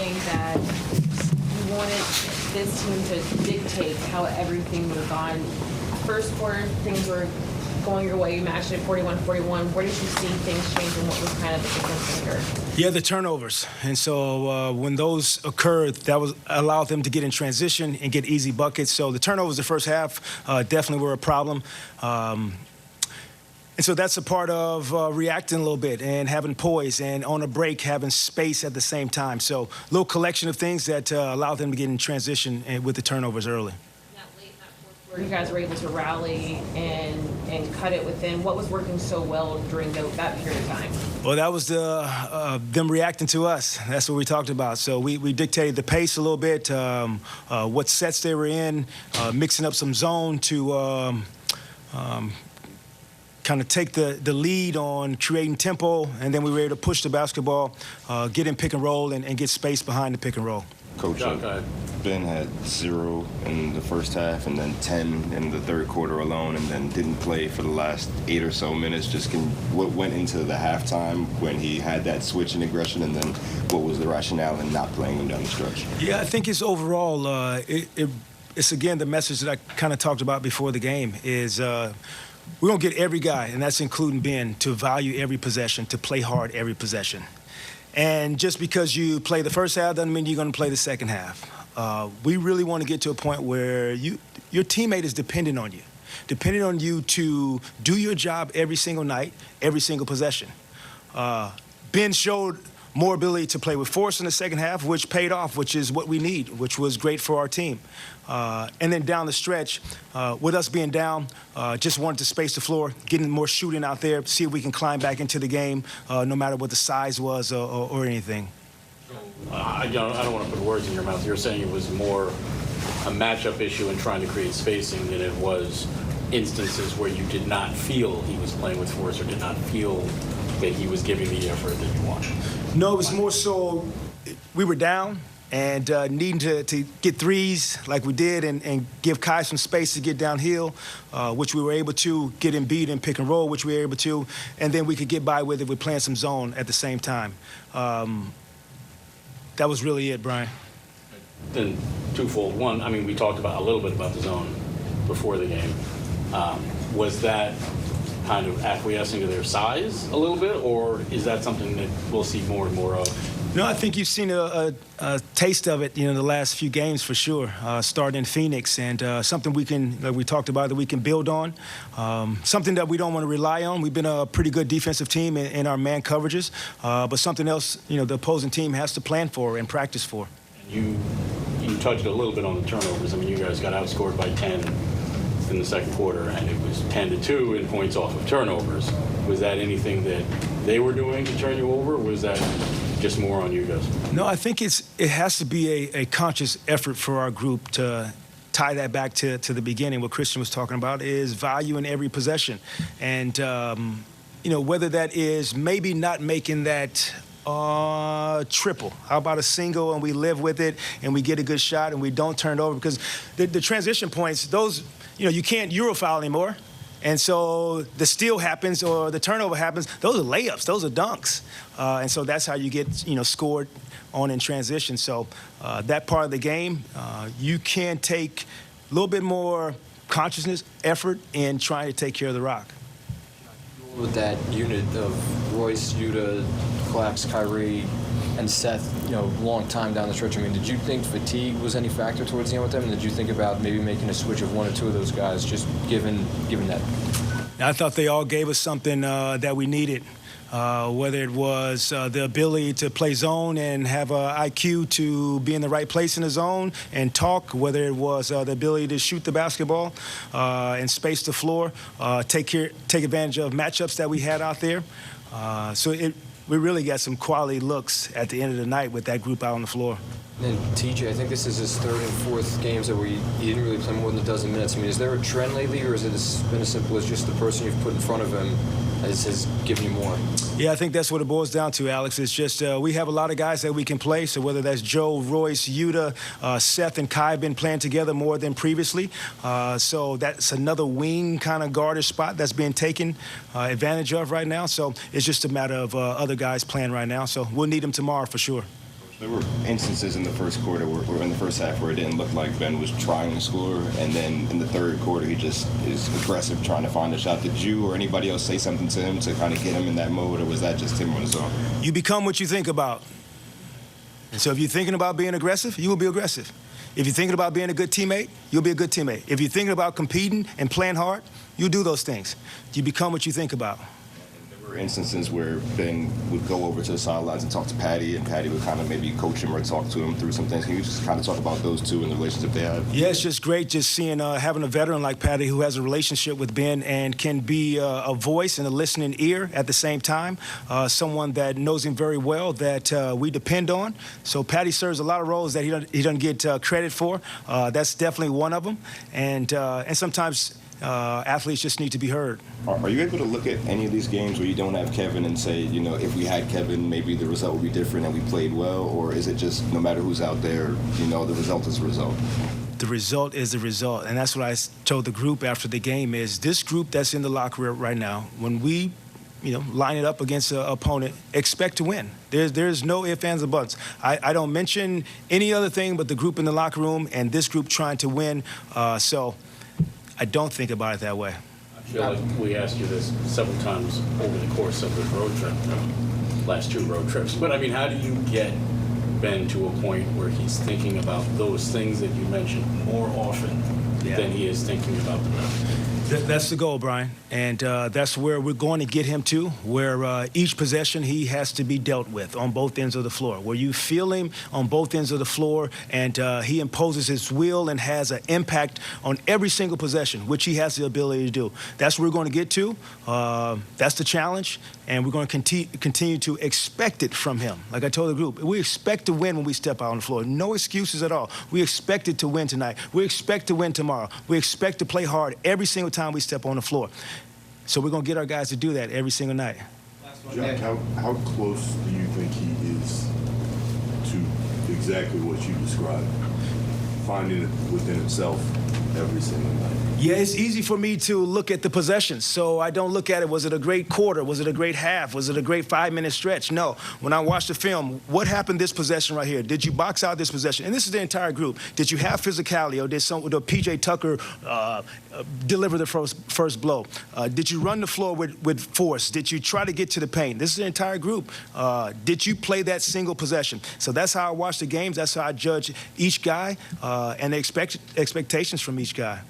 feeling that you wanted this team to dictate how everything would have gone? First quarter, things were going your way. You matched it 41-41. Where did you see things change, and what was kind of the difference maker? Yeah, the turnovers. And so when those occurred, that was allowed them to get in transition and get easy buckets. So the turnovers the first half definitely were a problem. And so that's a part of reacting a little bit and having poise, and on a break having space at the same time. So a little collection of things that allowed them to get in transition and with the turnovers early. Where you guys were able to rally and cut it within. What was working so well during that period of time? Well, that was them reacting to us. That's what we talked about. So we dictated the pace a little bit, what sets they were in, mixing up some zone to kind of take the lead on creating tempo, and then we were able to push the basketball, get in pick and roll, and get space behind the pick and roll. Coach, Ben had 0 in the first half and then 10 in the third quarter alone, and then didn't play for the last 8 or so minutes. What went into the halftime when he had that switch in aggression, and then what was the rationale in not playing him down the stretch? Yeah, I think it's overall, it's again the message that I kind of talked about before the game is we're going to get every guy, and that's including Ben, to value every possession, to play hard every possession. And just because you play the first half doesn't mean you're going to play the second half. We really want to get to a point where your teammate is dependent on you to do your job every single night, every single possession. Ben showed more ability to play with force in the second half, which paid off, which is what we need, which was great for our team. And then down the stretch, with us being down, just wanted to space the floor, getting more shooting out there, see if we can climb back into the game, no matter what the size was or anything. I don't want to put words in your mouth. You're saying it was more a matchup issue and trying to create spacing than it was instances where you did not feel he was playing with force or did not feel that he was giving the effort that you wanted. No, it was more so we were down and needing to get threes like we did and give Kai some space to get downhill, which we were able to, get Embiid in pick and roll, which we were able to, and then we could get by with it with playing some zone at the same time. That was really it, Brian. Then twofold. One, I mean, we talked about a little bit about the zone before the game. Was that kind of acquiescing to their size a little bit, or is that something that we'll see more and more of? No, I think you've seen a taste of it, the last few games for sure, starting in Phoenix, and something like we talked about, that we can build on, something that we don't want to rely on. We've been a pretty good defensive team in our man coverages, but something else, the opposing team has to plan for and practice for. You touched a little bit on the turnovers. I mean, you guys got outscored by 10 in the second quarter, and it was 10-2 in points off of turnovers. Was that anything that they were doing to turn you over, or was that just more on you guys? No, I think it has to be a conscious effort for our group to tie that back to the beginning. What Christian was talking about is value in every possession. And, whether that is maybe not making that triple. How about a single and we live with it and we get a good shot and we don't turn it over? Because the transition points, those, you can't Eurofoul anymore. And so the steal happens or the turnover happens. Those are layups. Those are dunks. And so that's how you get, scored on in transition. So that part of the game, you can take a little bit more consciousness, effort in trying to take care of the rock. With that unit of Royce, Yuta, Clax, Kyrie, and Seth, long time down the stretch, did you think fatigue was any factor towards the end with them? And did you think about maybe making a switch of one or two of those guys, just given that? I thought they all gave us something that we needed, whether it was the ability to play zone and have an IQ to be in the right place in the zone and talk, whether it was the ability to shoot the basketball and space the floor, take advantage of matchups that we had out there. We really got some quality looks at the end of the night with that group out on the floor. And TJ, I think this is his third and fourth games that you didn't really play more than a dozen minutes. Is there a trend lately, or has it been as simple as just the person you've put in front of him has given you more? Yeah, I think that's what it boils down to, Alex. It's just we have a lot of guys that we can play. So whether that's Joe, Royce, Yuta, Seth, and Kai have been playing together more than previously. So that's another wing kind of guardish spot that's being taken advantage of right now. So it's just a matter of other guys playing right now. So we'll need them tomorrow for sure. There were instances in the first quarter or in the first half where it didn't look like Ben was trying to score, and then in the third quarter he just is aggressive trying to find a shot. Did you or anybody else say something to him to kind of get him in that mode, or was that just him on his own? You become what you think about. And so if you're thinking about being aggressive, you will be aggressive. If you're thinking about being a good teammate, you'll be a good teammate. If you're thinking about competing and playing hard, you'll do those things. You become what you think about. There were instances where Ben would go over to the sidelines and talk to Patty, and Patty would kind of maybe coach him or talk to him through some things. Can you just kind of talk about those two and the relationship they have? Yeah, it's just great just seeing having a veteran like Patty who has a relationship with Ben and can be a voice and a listening ear at the same time. Someone that knows him very well that we depend on. So Patty serves a lot of roles that he doesn't get credit for. That's definitely one of them. And sometimes athletes just need to be heard. Are you able to look at any of these games where you don't have Kevin and say, you know, if we had Kevin, maybe the result would be different and we played well? Or is it just no matter who's out there, you know, the result is the result? The result is the result. And that's what I told the group after the game is this group that's in the locker room right now, when we line it up against an opponent, expect to win. There's no ifs, ands, or buts. I don't mention any other thing but the group in the locker room and this group trying to win. So I don't think about it that way. I feel like we asked you this several times over the course of this road trip, last two road trips. But I mean, how do you get Ben to a point where he's thinking about those things that you mentioned more often than he is thinking about the rest? That's the goal, Brian, and that's where we're going to get him to, where each possession he has to be dealt with on both ends of the floor, where you feel him on both ends of the floor, and he imposes his will and has an impact on every single possession, which he has the ability to do. That's where we're going to get to. That's the challenge, and we're going to continue to expect it from him. Like I told the group, we expect to win when we step out on the floor. No excuses at all. We expect it to win tonight. We expect to win tomorrow. We expect to play hard every single time we step on the floor. So we're going to get our guys to do that every single night. Jacque, how close do you think he is to exactly what you described? Finding it within himself every single night. Yeah, it's easy for me to look at the possessions, so I don't look at it, was it a great quarter? Was it a great half? Was it a great 5-minute stretch? No. When I watch the film, what happened this possession right here? Did you box out this possession? And this is the entire group. Did you have physicality, or did P.J. Tucker deliver the first blow? Did you run the floor with force? Did you try to get to the paint? This is the entire group. Did you play that single possession? So that's how I watch the games. That's how I judge each guy and the expectations from each guy.